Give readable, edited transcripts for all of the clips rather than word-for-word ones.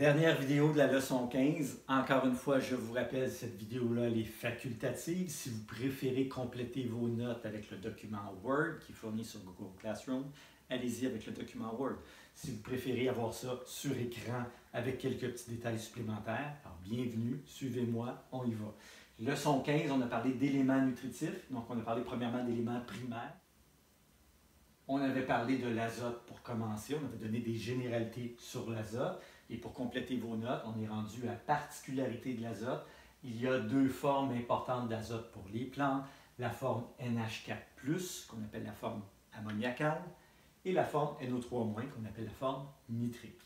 Dernière vidéo de la leçon 15. Encore une fois, je vous rappelle, cette vidéo-là, elle est facultative. Si vous préférez compléter vos notes avec le document Word qui est fourni sur Google Classroom, allez-y avec le document Word. Si vous préférez avoir ça sur écran avec quelques petits détails supplémentaires, alors bienvenue, suivez-moi, on y va. Leçon 15, on a parlé d'éléments nutritifs. Donc, on a parlé premièrement d'éléments primaires. On avait parlé de l'azote pour commencer. On avait donné des généralités sur l'azote. Et pour compléter vos notes, on est rendu à particularité de l'azote. Il y a deux formes importantes d'azote pour les plantes. La forme NH4+, qu'on appelle la forme ammoniacale, et la forme NO3- qu'on appelle la forme nitrique.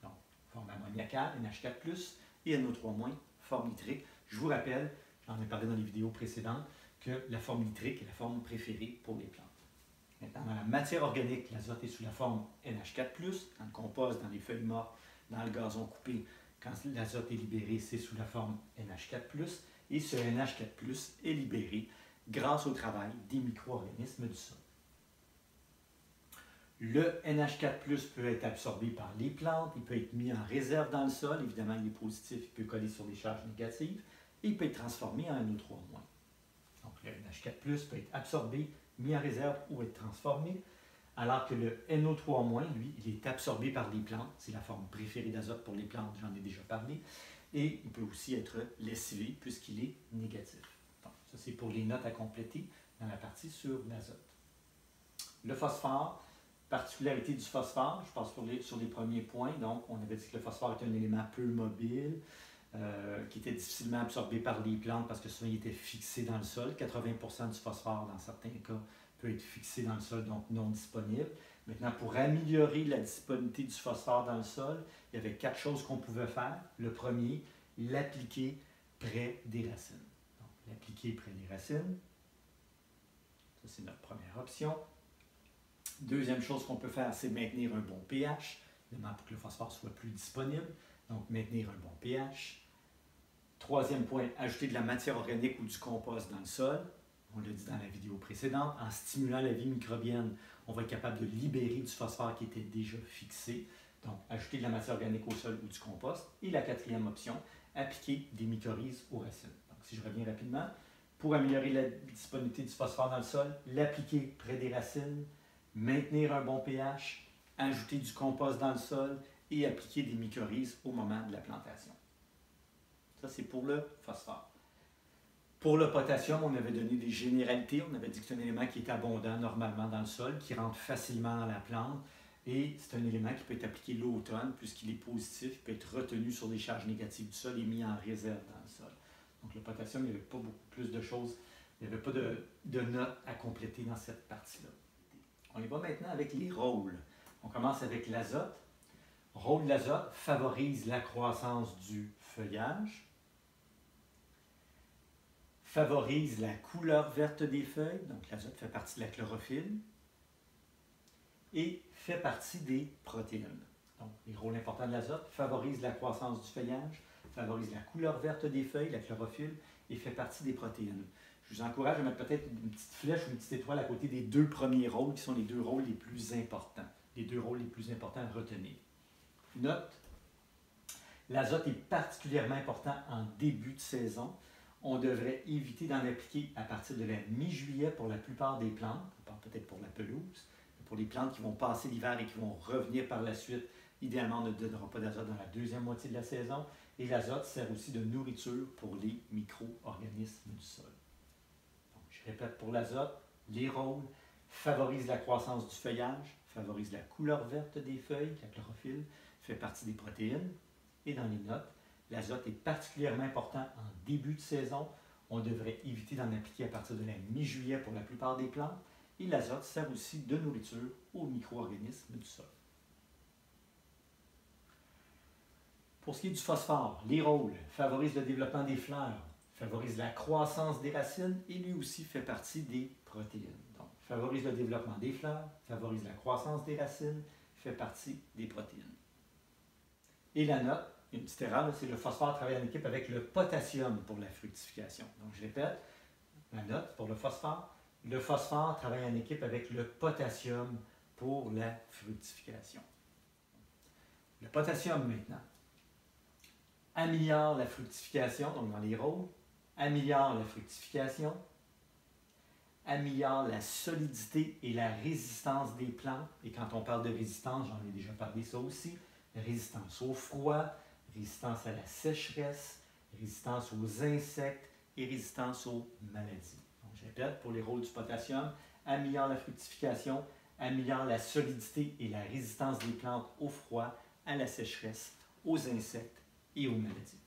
Donc, forme ammoniacale, NH4+, et NO3-, forme nitrique. Je vous rappelle, j'en ai parlé dans les vidéos précédentes, que la forme nitrique est la forme préférée pour les plantes. Maintenant, dans la matière organique, l'azote est sous la forme NH4+, dans le compost, dans les feuilles mortes, dans le gazon coupé. Quand l'azote est libéré, c'est sous la forme NH4+, et ce NH4+, est libéré grâce au travail des micro-organismes du sol. Le NH4+ peut être absorbé par les plantes, il peut être mis en réserve dans le sol, évidemment il est positif, il peut coller sur des charges négatives, et il peut être transformé en NO3-. Donc le NH4+ peut être absorbé, mis en réserve ou être transformé, alors que le NO3-, lui, il est absorbé par les plantes, c'est la forme préférée d'azote pour les plantes, j'en ai déjà parlé, et il peut aussi être lessivé puisqu'il est négatif. Donc, ça c'est pour les notes à compléter dans la partie sur l'azote. Le phosphore, particularité du phosphore, je passe sur les premiers points. Donc, on avait dit que le phosphore est un élément peu mobile, qui était difficilement absorbé par les plantes parce que souvent il était fixé dans le sol. 80% du phosphore, dans certains cas, peut être fixé dans le sol, donc non disponible. Maintenant, pour améliorer la disponibilité du phosphore dans le sol, il y avait 4 choses qu'on pouvait faire. Le premier, l'appliquer près des racines. Donc, l'appliquer près des racines. Ça, c'est notre première option. Deuxième chose qu'on peut faire, c'est maintenir un bon pH, évidemment pour que le phosphore soit plus disponible. Donc, maintenir un bon pH. Troisième point, ajouter de la matière organique ou du compost dans le sol. On l'a dit dans la vidéo précédente, en stimulant la vie microbienne, on va être capable de libérer du phosphore qui était déjà fixé. Donc, ajouter de la matière organique au sol ou du compost. Et la quatrième option, appliquer des mycorhizes aux racines. Donc, si je reviens rapidement, pour améliorer la disponibilité du phosphore dans le sol, l'appliquer près des racines, maintenir un bon pH, ajouter du compost dans le sol et appliquer des mycorhizes au moment de la plantation. Ça, c'est pour le phosphore. Pour le potassium, on avait donné des généralités. On avait dit que c'est un élément qui est abondant normalement dans le sol, qui rentre facilement dans la plante. Et c'est un élément qui peut être appliqué l'automne, puisqu'il est positif, il peut être retenu sur des charges négatives du sol et mis en réserve dans le sol. Donc le potassium, il n'y avait pas beaucoup plus de choses, il n'y avait pas de notes à compléter dans cette partie-là. On y va maintenant avec les rôles. On commence avec l'azote. Rôle de l'azote favorise la croissance du feuillage, favorise la couleur verte des feuilles, donc l'azote fait partie de la chlorophylle, et fait partie des protéines. Donc, les rôles importants de l'azote favorise la croissance du feuillage, favorise la couleur verte des feuilles, la chlorophylle, et fait partie des protéines. Je vous encourage à mettre peut-être une petite flèche ou une petite étoile à côté des deux premiers rôles, qui sont les deux rôles les plus importants. Les deux rôles les plus importants à retenir. Note, l'azote est particulièrement important en début de saison. On devrait éviter d'en appliquer à partir de la mi-juillet pour la plupart des plantes, à part peut-être pour la pelouse. Pour les plantes qui vont passer l'hiver et qui vont revenir par la suite, idéalement, on ne donnera pas d'azote dans la deuxième moitié de la saison. Et l'azote sert aussi de nourriture pour les micro-organismes du sol. Donc, je répète pour l'azote, les rôles favorisent la croissance du feuillage, favorisent la couleur verte des feuilles, la chlorophylle, fait partie des protéines. Et dans les notes, l'azote est particulièrement important en début de saison. On devrait éviter d'en appliquer à partir de la mi-juillet pour la plupart des plantes. Et l'azote sert aussi de nourriture aux micro-organismes du sol. Pour ce qui est du phosphore, les rôles favorisent le développement des fleurs, favorisent la croissance des racines et lui aussi fait partie des protéines. Donc, favorise le développement des fleurs, favorise la croissance des racines, fait partie des protéines. Et la note, une petite erreur, c'est le phosphore travaille en équipe avec le potassium pour la fructification. Donc, je répète, la note pour le phosphore travaille en équipe avec le potassium pour la fructification. Le potassium maintenant. améliore la fructification, donc dans les rôles, améliore la fructification, améliore la solidité et la résistance des plantes. Et quand on parle de résistance, j'en ai déjà parlé ça aussi, résistance au froid, résistance à la sécheresse, résistance aux insectes et résistance aux maladies. Donc, je répète, pour les rôles du potassium, améliore la fructification, améliore la solidité et la résistance des plantes au froid, à la sécheresse, aux insectes et aux maladies.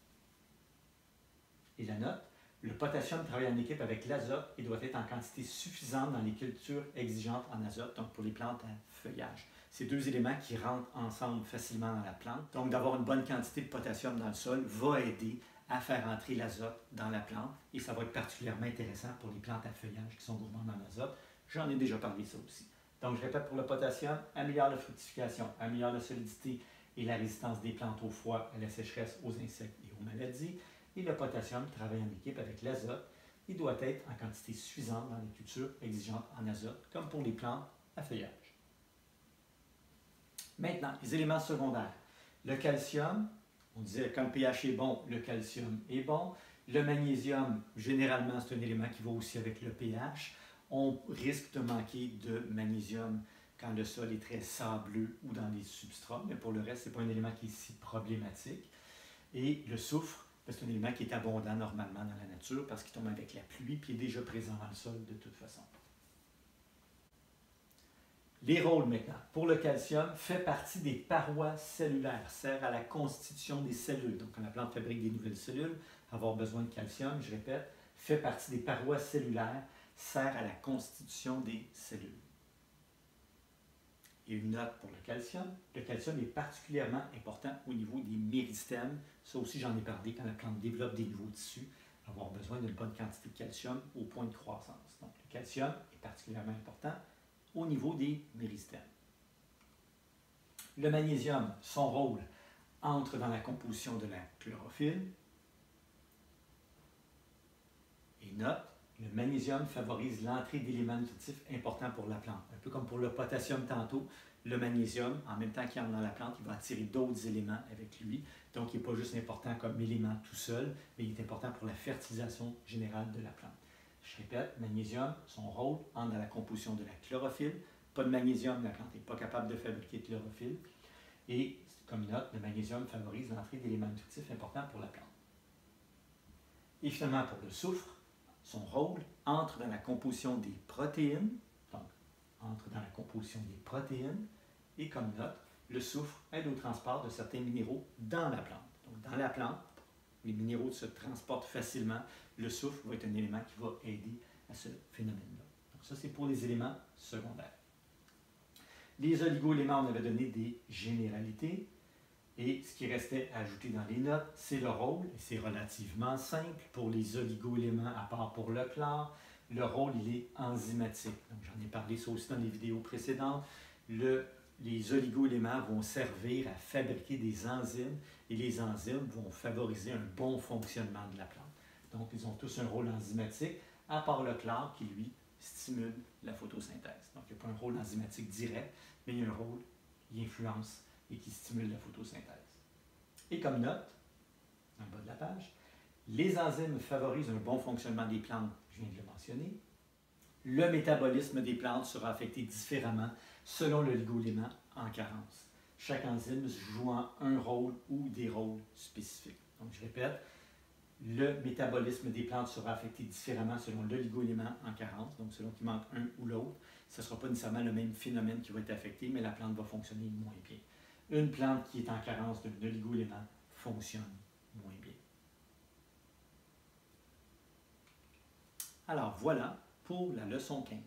Et la note, le potassium travaille en équipe avec l'azote et doit être en quantité suffisante dans les cultures exigeantes en azote, donc pour les plantes à feuillage. C'est deux éléments qui rentrent ensemble facilement dans la plante. Donc d'avoir une bonne quantité de potassium dans le sol va aider à faire entrer l'azote dans la plante et ça va être particulièrement intéressant pour les plantes à feuillage qui sont gourmandes en azote. J'en ai déjà parlé ça aussi. Donc je répète pour le potassium, améliore la fructification, améliore la solidité et la résistance des plantes au froid, à la sécheresse, aux insectes et aux maladies. Et le potassium travaille en équipe avec l'azote. Il doit être en quantité suffisante dans les cultures exigeantes en azote, comme pour les plantes à feuillage. Maintenant, les éléments secondaires. Le calcium, on disait quand le pH est bon, le calcium est bon. Le magnésium, généralement, c'est un élément qui va aussi avec le pH. On risque de manquer de magnésium quand le sol est très sableux ou dans les substrats, mais pour le reste, ce n'est pas un élément qui est si problématique. Et le soufre, c'est un élément qui est abondant normalement dans la nature parce qu'il tombe avec la pluie et est déjà présent dans le sol de toute façon. Les rôles maintenant. Pour le calcium, fait partie des parois cellulaires, sert à la constitution des cellules. Donc, quand la plante fabrique des nouvelles cellules, avoir besoin de calcium, je répète, fait partie des parois cellulaires, sert à la constitution des cellules. Et une note pour le calcium. Le calcium est particulièrement important au niveau des méristèmes. Ça aussi, j'en ai parlé quand la plante développe des nouveaux tissus, avoir besoin d'une bonne quantité de calcium au point de croissance. Donc, le calcium est particulièrement important au niveau des méristèmes. Le magnésium, son rôle, entre dans la composition de la chlorophylle. Et note, le magnésium favorise l'entrée d'éléments nutritifs importants pour la plante. Un peu comme pour le potassium tantôt, le magnésium, en même temps qu'il entre dans la plante, il va attirer d'autres éléments avec lui. Donc, il n'est pas juste important comme élément tout seul, mais il est important pour la fertilisation générale de la plante. Je répète, magnésium, son rôle entre dans la composition de la chlorophylle. Pas de magnésium, la plante n'est pas capable de fabriquer de chlorophylle. Et, comme note, le magnésium favorise l'entrée d'éléments nutritifs importants pour la plante. Et finalement, pour le soufre, son rôle entre dans la composition des protéines, donc entre dans la composition des protéines, et comme note, le soufre aide au transport de certains minéraux dans la plante. Donc dans la plante, les minéraux se transportent facilement, le soufre va être un élément qui va aider à ce phénomène-là. Donc ça, c'est pour les éléments secondaires. Les oligo-éléments, on avait donné des généralités. Et ce qui restait à ajouter dans les notes, c'est le rôle, et c'est relativement simple pour les oligo-éléments, à part pour le chlore. Le rôle, il est enzymatique. Donc, j'en ai parlé ça aussi dans les vidéos précédentes. Les oligo-éléments vont servir à fabriquer des enzymes, et les enzymes vont favoriser un bon fonctionnement de la plante. Donc, ils ont tous un rôle enzymatique, à part le chlore qui, lui, stimule la photosynthèse. Donc, il n'y a pas un rôle enzymatique direct, mais il y a un rôle qui influence et qui stimule la photosynthèse. Et comme note, dans le bas de la page, les enzymes favorisent un bon fonctionnement des plantes, je viens de le mentionner. Le métabolisme des plantes sera affecté différemment selon l'oligo-élément en carence. Chaque enzyme jouant un rôle ou des rôles spécifiques. Donc, je répète, le métabolisme des plantes sera affecté différemment selon l'oligo-élément en carence, donc selon qu'il manque un ou l'autre. Ce ne sera pas nécessairement le même phénomène qui va être affecté, mais la plante va fonctionner moins bien. Une plante qui est en carence d'un oligo-élément fonctionne moins bien. Alors voilà pour la leçon 15.